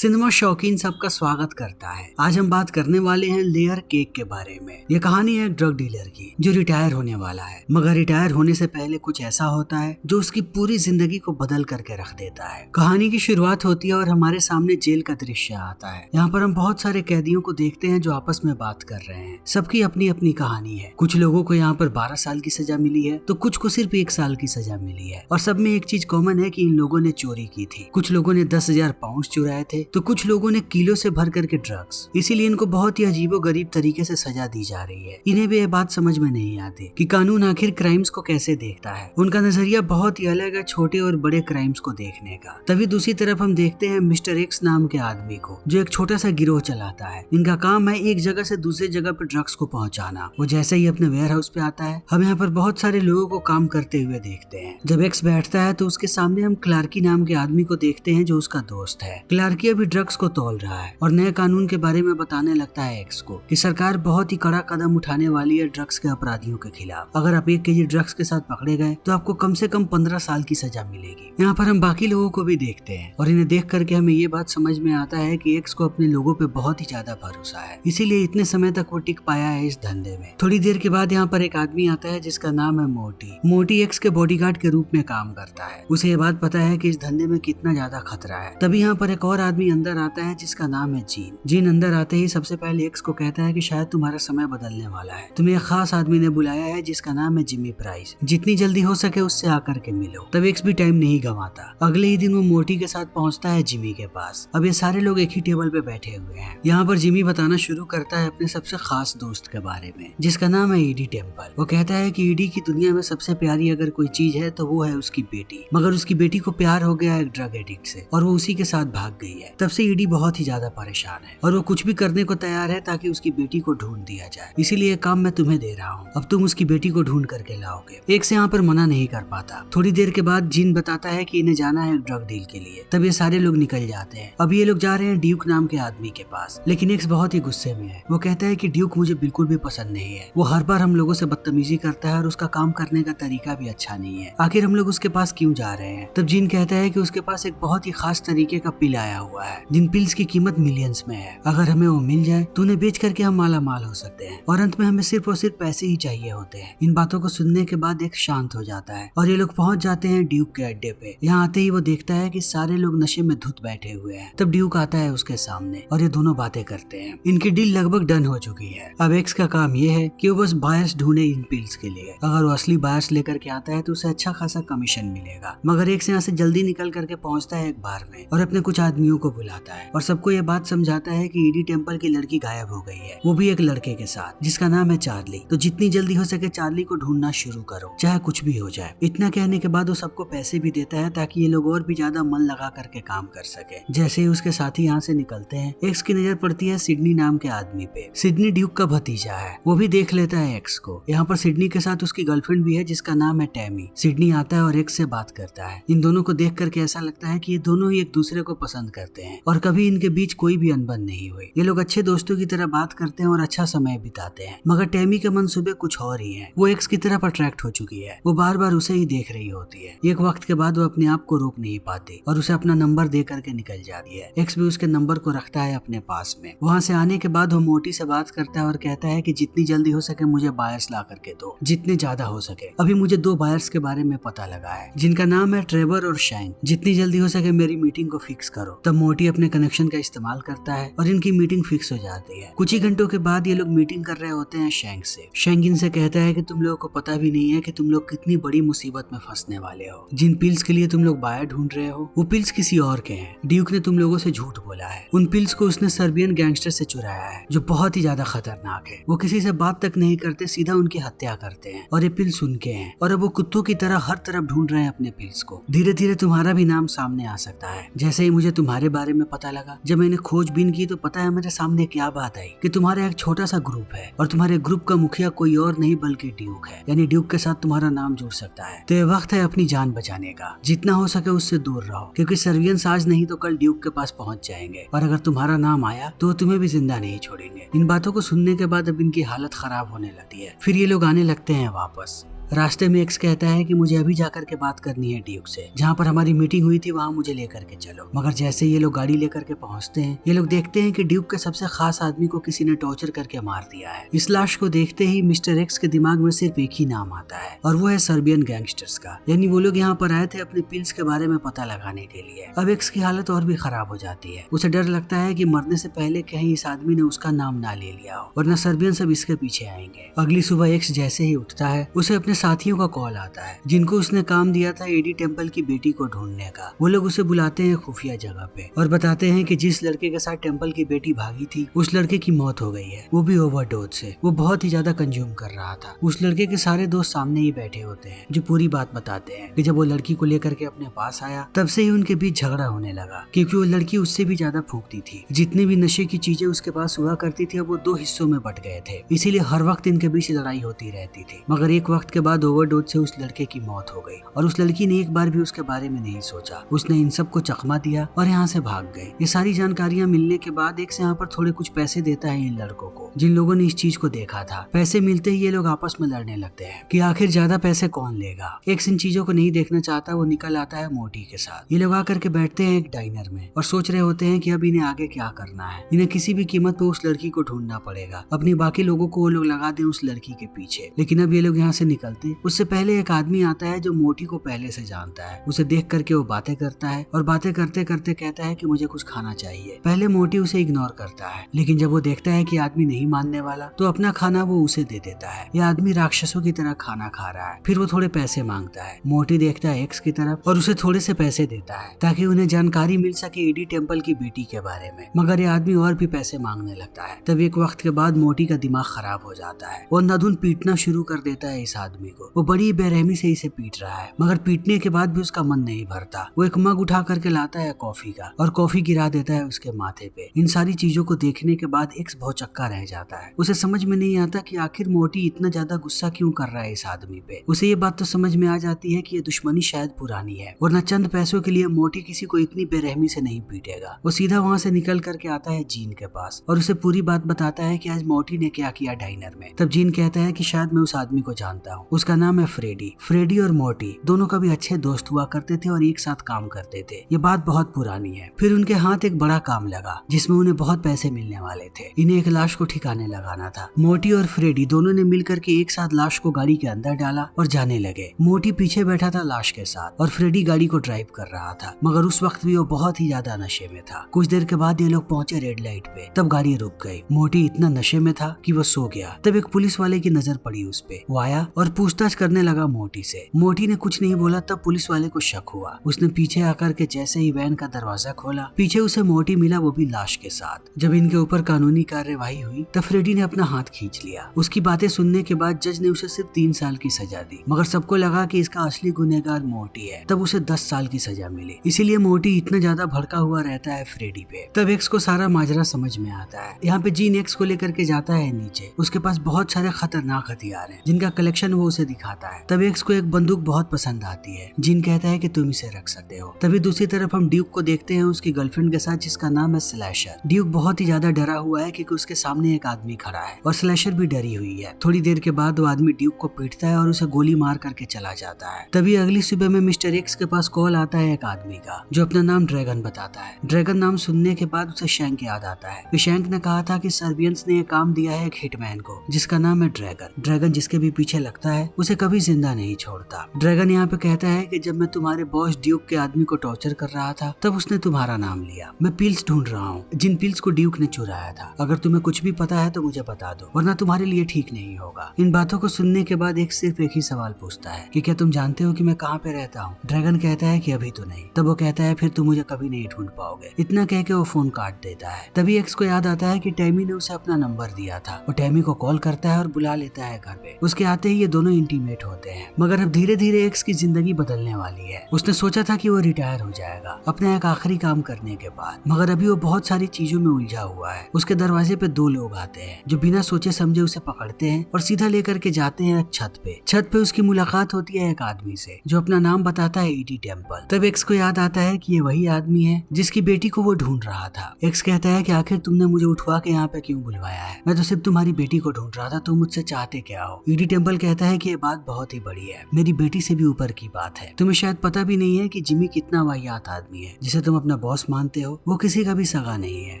Cinema शौकीन सबका स्वागत करता है। आज हम बात करने वाले हैं लेयर केक के बारे में। ये कहानी है एक ड्रग डीलर की जो रिटायर होने वाला है, मगर रिटायर होने से पहले कुछ ऐसा होता है जो उसकी पूरी जिंदगी को बदल करके रख देता है। कहानी की शुरुआत होती है और हमारे सामने जेल का दृश्य आता है। यहाँ पर हम बहुत सारे कैदियों को देखते हैं जो आपस में बात कर रहे हैं। सबकी अपनी अपनी कहानी है। कुछ लोगों को यहाँ पर 12 साल की सजा मिली है तो कुछ को सिर्फ 1 साल की सजा मिली है। और सब में एक चीज कॉमन है कि इन लोगों ने चोरी की थी। कुछ लोगों ने 10,000 पाउंड चुराए थे तो कुछ लोगों ने किलो से भर करके ड्रग्स। इसीलिए इनको बहुत ही अजीबोगरीब तरीके से सजा दी जा रही है। इन्हें भी ये बात समझ में नहीं आती कि कानून आखिर क्राइम्स को कैसे देखता है। उनका नजरिया बहुत ही अलग है छोटे और बड़े क्राइम्स को देखने का। तभी दूसरी तरफ हम देखते हैं मिस्टर एक्स नाम के आदमी को जो एक छोटा सा गिरोह चलाता है। इनका काम है एक जगह से दूसरी जगह पर ड्रग्स को पहुंचाना। वो जैसे ही अपने वेयर हाउस पे आता है हम यहाँ पर बहुत सारे लोगों को काम करते हुए देखते हैं। जब एक्स बैठता है तो उसके सामने हम क्लार्की नाम के आदमी को देखते हैं जो उसका दोस्त है। क्लार्की अभी ड्रग्स को तौल रहा है और नए कानून के बारे में बताने लगता है एक्स को कि सरकार बहुत ही कड़ा कदम उठाने वाली है ड्रग्स के अपराधियों के खिलाफ। अगर आप 1 केजी ड्रग्स के साथ पकड़े गए तो आपको कम से कम 15 साल की सजा मिलेगी। यहाँ पर हम बाकी लोगों को भी देखते हैं और इन्हें देख करके हमें ये बात समझ में आता है कि एक्स को अपने लोगों पे बहुत ही ज्यादा भरोसा है, इसीलिए इतने समय तक वो टिक पाया है इस धंधे में। थोड़ी देर के बाद यहाँ पर एक आदमी आता है जिसका नाम है मोटी। मोटी एक्स के बॉडीगार्ड के रूप में काम करता है। उसे ये बात पता है कि इस धंधे में कितना ज्यादा खतरा है। तभी यहाँ पर एक और आदमी अंदर आता है जिसका नाम है जीन। जीन अंदर आते ही सबसे पहले एक्स को कहता है कि शायद तुम्हारा समय बदलने वाला है। तुम्हें एक खास आदमी ने बुलाया है जिसका नाम है जिमी प्राइस। जितनी जल्दी हो सके उससे आकर के मिलो। तब एक्स भी टाइम नहीं गंवाता। अगले ही दिन वो मोटी के साथ पहुंचता है जिमी के पास। अब ये सारे लोग एक ही टेबल पे बैठे हुए हैं। यहाँ पर जिमी बताना शुरू करता है अपने सबसे खास दोस्त के बारे में जिसका नाम है ईडी टेम्पल। वो कहता है कि ईडी की दुनिया में सबसे प्यारी अगर कोई चीज है तो वो है उसकी बेटी, मगर उसकी बेटी को प्यार हो गया एक ड्रग एडिक्ट से और वो उसी के साथ भाग गई है। तब से ईडी बहुत ही ज्यादा परेशान है और वो कुछ भी करने को तैयार है ताकि उसकी बेटी को ढूंढ दिया जाए। इसीलिए काम मैं तुम्हें दे रहा हूँ, अब तुम उसकी बेटी को ढूंढ करके लाओगे। एक से यहाँ पर मना नहीं कर पाता। थोड़ी देर के बाद जिन बताता है कि इन्हें जाना है ड्रग डील के लिए। तब ये सारे लोग निकल जाते हैं। अब ये लोग जा रहे हैं ड्यूक नाम के आदमी के पास, लेकिन एक्स बहुत ही गुस्से में है। वो कहता है कि ड्यूक मुझे बिल्कुल भी पसंद नहीं है। वो हर बार हम लोगों से बदतमीजी करता है और उसका काम करने का तरीका भी अच्छा नहीं है। आखिर हम लोग उसके पास क्यों जा रहे हैं? तब जिन कहता है कि उसके पास एक बहुत ही खास तरीके का पिल आया हुआ है जिन पिल्स की कीमत मिलियंस में है। अगर हमें वो मिल जाए तो उन्हें बेच करके हम माला माल हो सकते हैं और अंत में हमें सिर्फ और सिर्फ पैसे ही चाहिए होते हैं। इन बातों को सुनने के बाद एक शांत हो जाता है और ये लोग पहुंच जाते हैं ड्यूक के अड्डे पे। यहाँ आते ही वो देखता है कि सारे लोग नशे में धुत बैठे हुए हैं। तब ड्यूक आता है उसके सामने और ये दोनों बातें करते हैं। इनकी डील लगभग डन हो चुकी है। अब एक्स का काम ये है कि वो बस बायर्स ढूंढे इन पिल्स के लिए। अगर वो असली बायर्स लेकर के आता है तो उसे अच्छा खासा कमीशन मिलेगा। मगर एक्स यहाँ से जल्दी निकल करके पहुंचता है एक बार में और अपने कुछ आदमियों को बुलाता है और सबको ये बात समझाता है कि ईडी टेम्पल की लड़की गायब हो गई है, वो भी एक लड़के के साथ जिसका नाम है चार्ली। तो जितनी जल्दी हो सके चार्ली को ढूंढना शुरू करो, चाहे कुछ भी हो जाए। इतना कहने के बाद वो सबको पैसे भी देता है ताकि ये लोग और भी ज्यादा मन लगा करके काम कर सके। जैसे ही उसके साथी यहाँ से निकलते हैं एक्स की नजर पड़ती है सिडनी नाम के आदमी पे। सिडनी ड्यूक का भतीजा है। वो भी देख लेता है एक्स को। यहाँ पर सिडनी के साथ उसकी गर्लफ्रेंड भी है जिसका नाम है टैमी। सिडनी आता है और एक्स से बात करता है। इन दोनों को देख करके ऐसा लगता है कि ये दोनों ही एक दूसरे को पसंद करते हैं और कभी इनके बीच कोई भी अनबन नहीं हुई। ये लोग अच्छे दोस्तों की तरह बात करते हैं और अच्छा समय बिताते हैं। मगर टैमी के मनसूबे कुछ और ही हैं। वो एक्स की तरफ अट्रैक्ट हो चुकी है। वो बार बार उसे ही देख रही होती है। एक वक्त के बाद वो अपने आप को रोक नहीं पाती और उसे अपना नंबर दे करके निकल जाती है। एक्स भी उसके नंबर को रखता है अपने पास में। वहाँ से आने के बाद वो मोटी से बात करता है और कहता है कि जितनी जल्दी हो सके मुझे बायर्स ला करके दो, जितने ज्यादा हो सके। अभी मुझे 2 बायर्स के बारे में पता लगा है जिनका नाम है ट्रेवर और शैंक। जितनी जल्दी हो सके मेरी मीटिंग को फिक्स करो। तब मोटी अपने कनेक्शन का इस्तेमाल करता है और इनकी मीटिंग फिक्स हो जाती है। कुछ ही घंटों के बाद ये लोग मीटिंग कर रहे होते हैं शैंक से। शैंक इनसे कहता है कि तुम लोगों को पता भी नहीं है कि तुम लोग कितनी बड़ी मुसीबत में फंसने वाले हो। जिन पिल्स के लिए तुम लोग बायर ढूंढ रहे हो वो पिल्स किसी और के हैं। ड्यूक ने तुम लोगों से झूठ बोला है। उन पिल्स को उसने सर्बियन गैंगस्टर से चुराया है जो बहुत ही ज्यादा खतरनाक है। वो किसी से बात तक नहीं करते, सीधा उनकी हत्या करते हैं और ये पिल्स उनके हैं और अब वो कुत्तों की तरह हर तरफ ढूंढ रहे हैं अपने पिल्स को। धीरे धीरे तुम्हारा भी नाम सामने आ सकता है। जैसे ही मुझे तुम्हारे बारे में पता लगा, जब मैंने खोजबीन की तो पता है मेरे सामने क्या बात आई कि तुम्हारा एक छोटा सा ग्रुप है और तुम्हारे ग्रुप का मुखिया कोई और नहीं बल्कि ड्यूक है। यानी ड्यूक के साथ तुम्हारा नाम जुड़ सकता है। तो ये वक्त है अपनी जान बचाने का। जितना हो सके उससे दूर रहो क्योंकि सर्वियंस आज नहीं तो कल ड्यूक के पास पहुंच जाएंगे और अगर तुम्हारा नाम आया तो तुम्हें भी जिंदा नहीं छोड़ेंगे। इन बातों को सुनने के बाद अब इनकी हालत खराब होने लगती है। फिर ये लोग आने लगते हैं वापस। रास्ते में एक्स कहता है कि मुझे अभी जाकर के बात करनी है ड्यूक से, जहाँ पर हमारी मीटिंग हुई थी वहाँ मुझे लेकर के चलो। मगर जैसे ये लोग गाड़ी लेकर के पहुँचते हैं, ये लोग देखते हैं कि ड्यूक के सबसे खास आदमी को किसी ने टॉर्चर करके मार दिया है। इस लाश को देखते ही मिस्टर एक्स के दिमाग में सिर्फ एक ही नाम आता है और वो है सर्बियन गैंगस्टर्स का। यानी वो लोग यहाँ पर आए थे अपने पिल्स के बारे में पता लगाने के लिए। अब एक्स की हालत और भी खराब हो जाती है। उसे डर लगता है कि मरने से पहले कहीं इस आदमी ने उसका नाम ना ले लिया हो, वरना सर्बियन सब इसके पीछे आएंगे। अगली सुबह एक्स जैसे ही उठता है उसे अपने साथियों का कॉल आता है, जिनको उसने काम दिया था एडी टेम्पल की बेटी को ढूंढने का। वो लोग उसे बुलाते हैं खुफिया जगह पे और बताते हैं कि जिस लड़के के साथ टेम्पल की बेटी भागी थी उस लड़के की मौत हो गई है, वो भी ओवरडोज से। वो बहुत ही ज्यादा कंज्यूम कर रहा था। उस लड़के के सारे दोस्त सामने ही बैठे होते हैं जो पूरी बात बताते हैं कि जब वो लड़की को लेकर के अपने पास आया तब से ही उनके बीच झगड़ा होने लगा, क्योंकि वो लड़की उससे भी ज्यादा फूंकती थी। जितनी भी नशे की चीजें उसके पास हुआ करती थी अब वो 2 हिस्सों में बट गए थे, इसीलिए हर वक्त इनके बीच लड़ाई होती रहती थी। मगर एक वक्त के बाद ओवरडोज से उस लड़के की मौत हो गई और उस लड़की ने एक बार भी उसके बारे में नहीं सोचा। उसने इन सबको चकमा दिया और यहाँ से भाग गए। ये सारी जानकारियां मिलने के बाद एक से यहाँ पर थोड़े कुछ पैसे देता है इन लड़कों को, जिन लोगों ने इस चीज को देखा था। पैसे मिलते ही ये लोग आपस में लड़ने लगते हैं कि आखिर ज्यादा पैसे कौन लेगा। एक्स इन चीजों को नहीं देखना चाहता, वो निकल आता है मोटी के साथ। ये लोग आकर के बैठते हैं एक डाइनर में और सोच रहे होते हैं कि अब इन्हें आगे क्या करना है। इन्हें किसी भी कीमत पे उस लड़की को ढूंढना पड़ेगा। अपनी बाकी लोगों को वो लोग लगा दें उस लड़की के पीछे। लेकिन अब ये लोग यहाँ से निकलते उससे पहले एक आदमी आता है जो मोटी को पहले से जानता है। उसे देख करके वो बातें करता है और बातें करते करते कहता है कि मुझे कुछ खाना चाहिए। पहले मोटी उसे इग्नोर करता है, लेकिन जब वो देखता है कि आदमी नहीं मानने वाला तो अपना खाना वो उसे दे देता है। यह आदमी राक्षसों की तरह खाना खा रहा है। फिर वो थोड़े पैसे मांगता है। मोटी देखता है एक्स की तरफ और उसे थोड़े से पैसे देता है ताकि उन्हें जानकारी मिल सके एडी टेम्पल की बेटी के बारे में। मगर ये आदमी और भी पैसे मांगने लगता है। तब एक वक्त के बाद मोटी का दिमाग खराब हो जाता है। वो अंधाधुंध पीटना शुरू कर देता है इस आदमी को। वो बड़ी बेरहमी से इसे पीट रहा है, मगर पीटने के बाद भी उसका मन नहीं भरता। वो एक मग उठा करके लाता है कॉफी का और कॉफी गिरा देता है उसके माथे पे। इन सारी चीजों को देखने के बाद एक्स भौचक्का रह जाता है। उसे समझ में नहीं आता कि आखिर मोटी इतना ज्यादा गुस्सा क्यों कर रहा है इस आदमी पे। उसे ये बात तो समझ में आ जाती है कि ये दुश्मनी शायद पुरानी है, वरना चंद पैसों के लिए मोटी किसी को इतनी बेरहमी से नहीं पीटेगा। वो सीधा वहाँ से निकल करके आता है जीन के पास और उसे पूरी बात बताता है कि आज मोटी ने क्या किया डाइनर में। तब जीन कहता है कि शायद मैं उस आदमी को जानता हूँ, उसका नाम है फ्रेडी। फ्रेडी और मोटी दोनों कभी अच्छे दोस्त हुआ करते थे और एक साथ काम करते थे। ये बात बहुत पुरानी है। फिर उनके हाथ एक बड़ा काम लगा जिसमें उन्हें बहुत पैसे मिलने वाले थे। इन्हें एक लाश को ठिकाने लगाना था। मोटी और फ्रेडी दोनों ने मिलकर के एक साथ लाश को गाड़ी के अंदर डाला और जाने लगे। मोटी पीछे बैठा था लाश के साथ और फ्रेडी गाड़ी को ड्राइव कर रहा था, मगर उस वक्त भी वो बहुत ही ज्यादा नशे में था। कुछ देर के बाद ये लोग पहुंचे रेड लाइट पे। तब गाड़ी रुक गई। मोटी इतना नशे में था कि वो सो गया। तब एक पुलिस वाले की नजर पड़ी उस पे। वो आया और पूछताछ करने लगा मोटी से। मोटी ने कुछ नहीं बोला। तब पुलिस वाले को शक हुआ। उसने पीछे आकर के जैसे ही वैन का दरवाजा खोला, पीछे उसे मोटी मिला, वो भी लाश के साथ। जब इनके ऊपर कानूनी कार्यवाही हुई तब फ्रेडी ने अपना हाथ खींच लिया। उसकी बातें सुनने के बाद जज ने उसे सिर्फ 3 साल की सजा दी, मगर सबको लगा कि इसका असली गुनहगार मोटी है। तब उसे 10 साल की सजा मिली। इसीलिए मोटी इतना ज्यादा भड़का हुआ रहता है फ्रेडी पे। तब एक्स को सारा माजरा समझ में आता है। यहाँ पे जीन एक्स को लेकर के जाता है नीचे। उसके पास बहुत सारे खतरनाक हथियार हैं जिनका कलेक्शन वो उसे दिखाता है। तब एक्स को एक बंदूक बहुत पसंद आती है। जीन कहता है कि तुम इसे रख सकते हो। तभी दूसरी तरफ हम ड्यूक को देखते हैं उसकी गर्लफ्रेंड के साथ, जिसका नाम है स्लैशर। ड्यूक बहुत ही ज्यादा डरा हुआ है क्योंकि उसके सामने एक आदमी खड़ा है और स्लैशर भी डरी हुई है। थोड़ी देर के बाद वो आदमी ड्यूक को पीटता है और उसे गोली मार करके चला जाता है। तभी अगली सुबह में मिस्टर एक्स के पास कॉल आता है एक आदमी का जो अपना नाम ड्रैगन बताता है। ड्रैगन नाम सुनने के बाद उसे शैंक याद आता है। शैंक ने कहा था कि सर्बियंस ने काम दिया है एक हिटमैन को जिसका नाम है ड्रैगन। ड्रैगन जिसके भी पीछे लगता है उसे कभी जिंदा नहीं छोड़ता। ड्रैगन यहाँ पे कहता है कि जब मैं तुम्हारे बॉस ड्यूक के आदमी को टॉर्चर कर रहा था तब उसने तुम्हारा नाम लिया। मैं पिल्स ढूंढ रहा हूँ जिन पिल्स को ड्यूक ने चुराया था। अगर तुम्हें कुछ भी पता है तो मुझे बता दो, वरना तुम्हारे लिए ठीक नहीं होगा। इन बातों को सुनने के बाद एक सिर्फ एक ही सवाल पूछता है कि क्या तुम जानते हो कि मैं कहाँ पे रहता हूँ। ड्रैगन कहता है कि अभी तो नहीं। तब वो कहता है फिर तुम मुझे कभी नहीं ढूंढ पाओगे। इतना कह के वो फोन काट देता है। तभी एक्स को याद आता है कि टैमी ने उसे अपना नंबर दिया था। वो टैमी को कॉल करता है और बुला लेता है घर पे। उसके आते ही ये दोनों इंटीमेट होते हैं। मगर अब धीरे धीरे एक्स की जिंदगी बदलने वाली है। उसने सोचा था कि वो रिटायर हो जाएगा अपना एक आखिरी काम करने के बाद, मगर अभी वो बहुत सारी चीजों में उलझा हुआ है। उसके दरवाजे पे 2 लोग आते हैं जो बिना सोचे समझे उसे पकड़ते हैं और सीधा लेकर के जाते हैं एक छत पे। छत पे उसकी मुलाकात होती है एक आदमी से जो अपना नाम बताता है एडी टेम्पल। तब एक्स को याद आता है कि ये वही आदमी है जिसकी बेटी को वो ढूंढ रहा था। एक्स कहता है कि आखिर तुमने मुझे उठवा के यहाँ पे क्यों बुलवाया है? मैं तो सिर्फ तुम्हारी बेटी को ढूंढ रहा था, तुम मुझसे चाहते क्या हो? एडी टेम्पल कहता है कि ये बात बहुत ही बड़ी है, मेरी बेटी से भी ऊपर की बात है। तुम्हें शायद पता भी नहीं है कि जिमी कितना वाहियात आदमी है। जिसे तुम अपना बॉस मानते हो वो किसी का भी सगा नहीं है।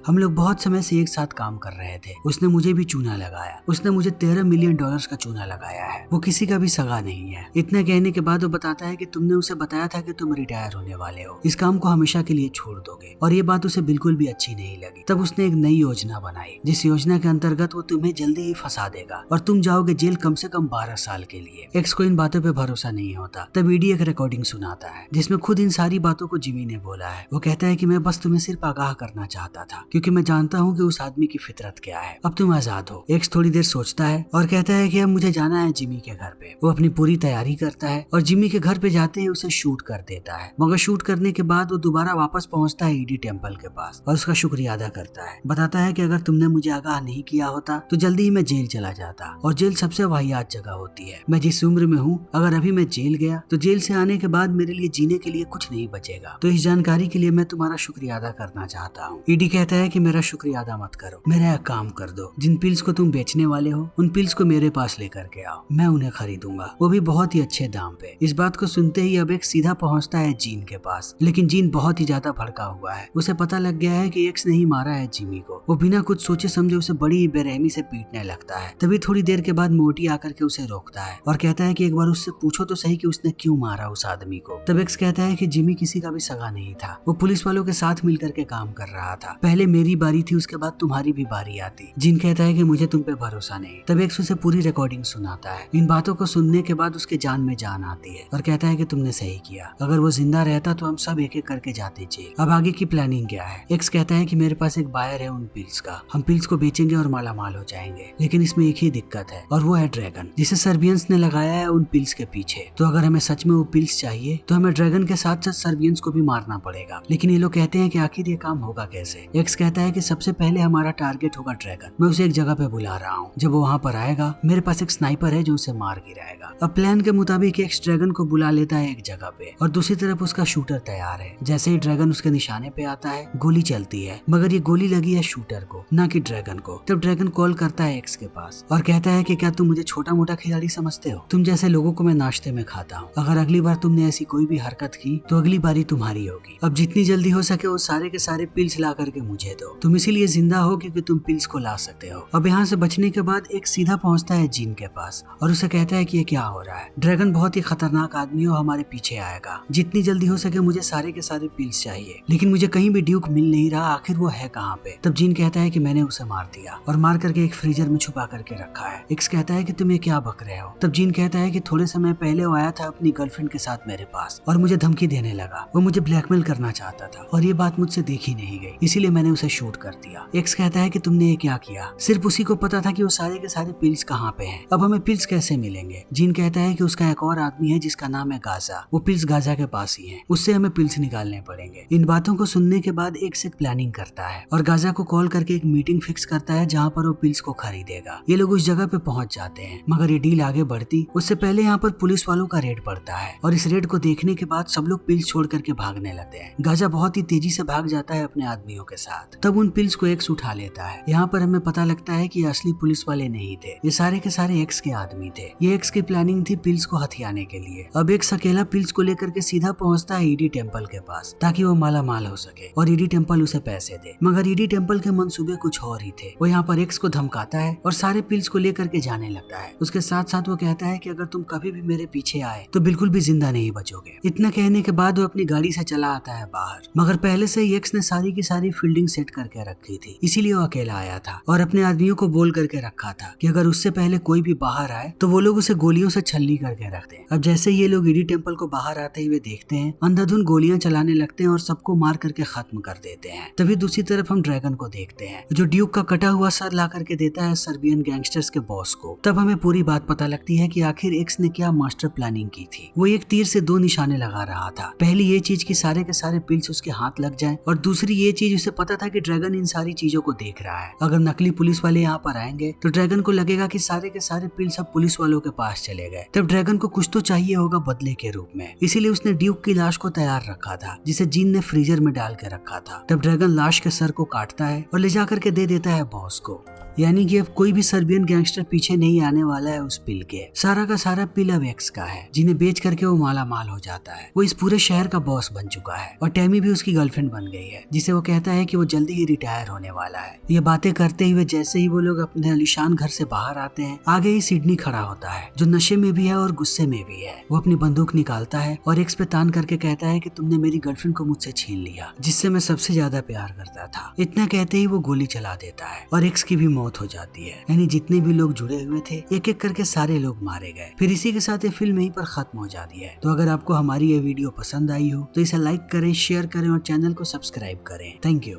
हम लोग बहुत समय से एक साथ काम कर रहे थे। उसने मुझे भी चूना लगाया। उसने मुझे $13 मिलियन का चूना लगाया है। वो किसी का भी सगा नहीं है। इतना कहने के बाद वो बताता है कि तुमने उसे बताया था कि तुम रिटायर होने वाले हो, इस काम को हमेशा के लिए छोड़ दोगे। और ये बात उसे बिल्कुल भी अच्छी नहीं लगी। तब उसने एक नई योजना बनाई, जिस योजना के अंतर्गत वो तुम्हें जल्दी ही फंसा देगा और तुम जाओगे जेल कम से कम 12 साल के लिए। एक्स को इन बातों पे भरोसा नहीं होता। तब ईडी एक रिकॉर्डिंग सुनाता है जिसमें खुद इन सारी बातों को जिमी ने बोला है। वो कहता है कि मैं बस तुम्हें सिर्फ आगाह करना चाहता था, क्योंकि मैं जानता हूँ कि उस आदमी की फितरत क्या है। अब तुम आजाद हो। एक्स थोड़ी देर सोचता है और कहता है कि अब मुझे जाना है जिमी के घर पे। वो अपनी पूरी तैयारी करता है और जिमी के घर पे जाते ही उसे शूट कर देता है। मगर शूट करने के बाद वो दोबारा वापस पहुंचता है ईडी टेम्पल के पास और उसका शुक्रिया अदा करता है। बताता है कि अगर तुमने मुझे आगाह नहीं किया होता तो जल्दी ही मैं जेल चला जाता, और जेल सबसे वाहियात जगह होती है। मैं जिस उम्र में हूँ, अगर अभी मैं जेल गया तो जेल से आने के बाद मेरे लिए जीने के लिए कुछ नहीं बचेगा। तो इस जानकारी के लिए मैं तुम्हारा शुक्रिया अदा करना चाहता हूँ। ईडी कहता है कि मेरा शुक्रिया अदा मत करो, मेरा एक काम कर दो। जिन पिल्स को तुम बेचने वाले हो उन पिल्स को मेरे पास लेकर के आओ, मैं उन्हें खरीदूंगा, वो भी बहुत ही अच्छे दाम पे। इस बात को सुनते ही अब एक सीधा पहुंचता है जीन के पास, लेकिन जीन बहुत ही ज्यादा भड़का हुआ है। उसे पता लग गया है कि एक्स ने ही मारा है जिमी को। वो बिना कुछ सोचे समझे उसे बड़ी ही बेरहमी से पीटने लगता है। तभी थोड़ी देर के बाद मोटी आकर के उसे रोकता है और कहता है कि एक बार उससे पूछो तो सही कि उसने क्यों मारा उस आदमी को। तब एक्स कहता है कि जिमी किसी का भी सगा नहीं था, वो पुलिस वालों के साथ मिलकर के काम कर रहा था। पहले मेरी बारी थी, उसके बाद तुम्हारी भी बारी आती। जिन कहता है कि मुझे तुम पे भरोसा नहीं। तब एक्स उसे पूरी रिकॉर्डिंग सुनाता है। इन बातों को सुनने के बाद उसके जान में जान आती है और कहता है कि तुमने सही किया, अगर वो जिंदा रहता तो हम सब एक एक करके जाते जेल। अब आगे की प्लानिंग क्या है? एक्स कहता है कि मेरे पास एक बायर है उन पिल्स का, हम पिल्स को बेचेंगे और माला माल हो जाएंगे। लेकिन इसमें एक ही दिक्कत है और वो है ड्रैगन, जिसे सर्बियंस ने लगाया है उन पिल्स के पीछे। तो अगर हमें सच में वो पिल्स चाहिए तो हमें ड्रैगन के साथ साथ सर्बियंस को भी मारना पड़ेगा। लेकिन ये लोग कहते हैं कि आखिर ये काम होगा कैसे? एक्स कहता है कि सबसे पहले हमारा टारगेट होगा ड्रैगन। मैं उसे एक जगह पे बुला रहा हूँ। जब वो वहाँ पर आएगा मेरे पास एक स्नाइपर है जो उसे मार गिराएगा। अब प्लान के मुताबिक एक्स ड्रैगन को बुला लेता है एक जगह पे और दूसरी तरफ उसका शूटर तैयार है। जैसे ही ड्रैगन उसके निशाने पे आता है गोली चलती है, मगर ये गोली लगी है शूटर को, ना कि ड्रैगन को। तब ड्रैगन कॉल करता है एक्स के पास और कहता है कि क्या तुम मुझे छोटा मोटा खिलाड़ी समझते हो? तुम जैसे लोगों को मैं नाश्ते में खाता हूँ। अगर अगली बार तुमने ऐसी कोई भी हरकत की तो अगली बारी तुम्हारी होगी। अब जितनी जल्दी हो सके वो सारे के सारे पिल्स ला करके मुझे दो। तुम इसीलिए जिंदा हो क्योंकि तुम पिल्स को ला सकते हो। अब यहाँ से बचने के बाद एक सीधा पहुंचता है जीन के पास और उसे कहता है कि ये क्या हो रहा है? ड्रैगन बहुत ही खतरनाक आदमी है, हमारे पीछे आएगा। जितनी जल्दी हो सके मुझे सारे के सारे पिल्स चाहिए, लेकिन मुझे कहीं भी ड्यूक मिल नहीं रहा, आखिर वो है कहाँ पे? तब जीन कहता है कि मैंने उसे मार दिया और मार करके एक फ्रीजर में छुपा करके रखा है। एक्स कहता है कि तुम ये क्या बक रहे हो? तब जीन कहता है कि थोड़े समय पहले वो आया था अपनी गर्लफ्रेंड के साथ मेरे पास और मुझे धमकी देने लगा। वो मुझे ब्लैकमेल करना चाहता था और ये बात मुझसे देखी नहीं गई, इसीलिए मैंने उसे शूट कर दिया। एक्स कहता है कि तुमने ये क्या किया? सिर्फ उसी को पता था कि वो सारे के सारे पिल्स कहाँ पे हैं। अब हमें पिल्स कैसे मिलेंगे? जीन कहता है कि उसका एक और आदमी है जिसका नाम है गाजा, वो पिल्स गाजा के पास ही है, उससे हमें पिल्स निकालने पड़ेंगे। इन बातों को सुनने के बाद एक्स एक प्लानिंग करता है और गाजा को कॉल करके एक मीटिंग फिक्स करता है जहाँ पर वो पिल्स को खरीदेगा। ये लोग उस जगह पे पहुंच जाते हैं, मगर ये डील आगे बढ़ती उससे पहले यहाँ पर पुलिस वालों का रेड पड़ता है और इस रेड को देखने के बाद सब लोग पिल्स छोड़ करके भागने लगते हैं। गाजा बहुत ही तेजी से भाग जाता है अपने आदमियों के साथ। तब उन पिल्स को एक्स उठा लेता है। यहाँ पर हमें पता लगता है कि असली पुलिस वाले नहीं थे, ये सारे के सारे एक्स के आदमी थे। ये एक्स की प्लानिंग थी पिल्स को हथियाने के लिए। अब एक्स अकेला पिल्स को लेकर के सीधा पहुंचता है ईडी टेम्पल के पास ताकि वो माला माल हो सके और ईडी टेम्पल उसे पैसे दे। मगर ईडी टेम्पल के मंसूबे कुछ और ही थे। वो यहाँ पर एक्स को धमकाता है और सारे पिल्स को लेकर के जाने लगता है। उसके साथ साथ वो कहता है कि अगर तुम कभी भी मेरे पीछे आए तो बिल्कुल भी जिंदा नहीं बचोगे। इतना कहने के बाद वो अपनी गाड़ी से चला आता है बाहर, मगर पहले से ही एक्स ने सारी की सारी फील्डिंग सेट करके रखी थी, इसीलिए वो अकेला आया था और अपने आदमियों को बोल करके रखा था कि अगर उससे पहले कोई भी बाहर आए तो वो लोग उसे गोलियों से छलनी करके रख दें। अब जैसे ये लोग ईडी टेम्पल को बाहर आते हुए देखते हैं, अंधाधुंध गोलियां चलाने लगते हैं और सबको मार करके खत्म कर देते हैं। तभी दूसरी तरफ हम ड्रैगन को देखते हैं जो ड्यूक का कटा हुआ सर ला करके देता है सर्बियन गैंगस्टर्स के बॉस को। तब हमें पूरी बात पता लगती है कि आखिर एक्स ने क्या मास्टर प्लानिंग की थी। वो एक तीर से 2 निशाने लगा रहा था। पहली ये चीज कि सारे के सारे पिल्स उसके हाथ लग जाएं और दूसरी ये चीज उसे पता था कि ड्रैगन इन सारी चीजों को देख रहा है। अगर नकली पुलिस वाले यहाँ पर आएंगे तो ड्रैगन को लगेगा कि सारे के सारे पिल्स अब पुलिस वालों के पास चले गए। तब ड्रैगन को कुछ तो चाहिए होगा बदले के रूप में, इसीलिए उसने ड्यूक की लाश को तैयार रखा था जिसे जीन ने फ्रीजर में डाल के रखा था। तब ड्रैगन लाश के सर को काटता है और ले जाकर के दे देता है बॉस को। यानी कि अब कोई भी सर्बियन गैंगस्टर पीछे नहीं आने वाला है उस पिल के। सारा का सारा पिल अब एक्स का है, जिन्हें बेच करके वो माला माल हो जाता है। वो इस पूरे शहर का बॉस बन चुका है और टैमी भी उसकी गर्लफ्रेंड बन गई है, जिसे वो कहता है कि वो जल्दी ही रिटायर होने वाला है। ये बातें करते हुए जैसे ही वो लोग अपने आलीशान घर से बाहर आते हैं, आगे ही सिडनी खड़ा होता है, जो नशे में भी है और गुस्से में भी है। वो अपनी बंदूक निकालता है और एक्स पे तान करके कहता है कि तुमने मेरी गर्लफ्रेंड को मुझसे छीन लिया, जिससे मैं सबसे ज्यादा प्यार करता था। इतना कहते ही वो गोली चला देता है और एक्स की भी मौत हो जाती है। यानी जितने भी लोग जुड़े हुए थे एक एक करके सारे लोग मारे गए। फिर इसी के साथ ये फिल्म यहीं पर खत्म हो जाती है। तो अगर आपको हमारी ये वीडियो पसंद आई हो तो इसे लाइक करें, शेयर करें और चैनल को सब्सक्राइब करें। Thank you.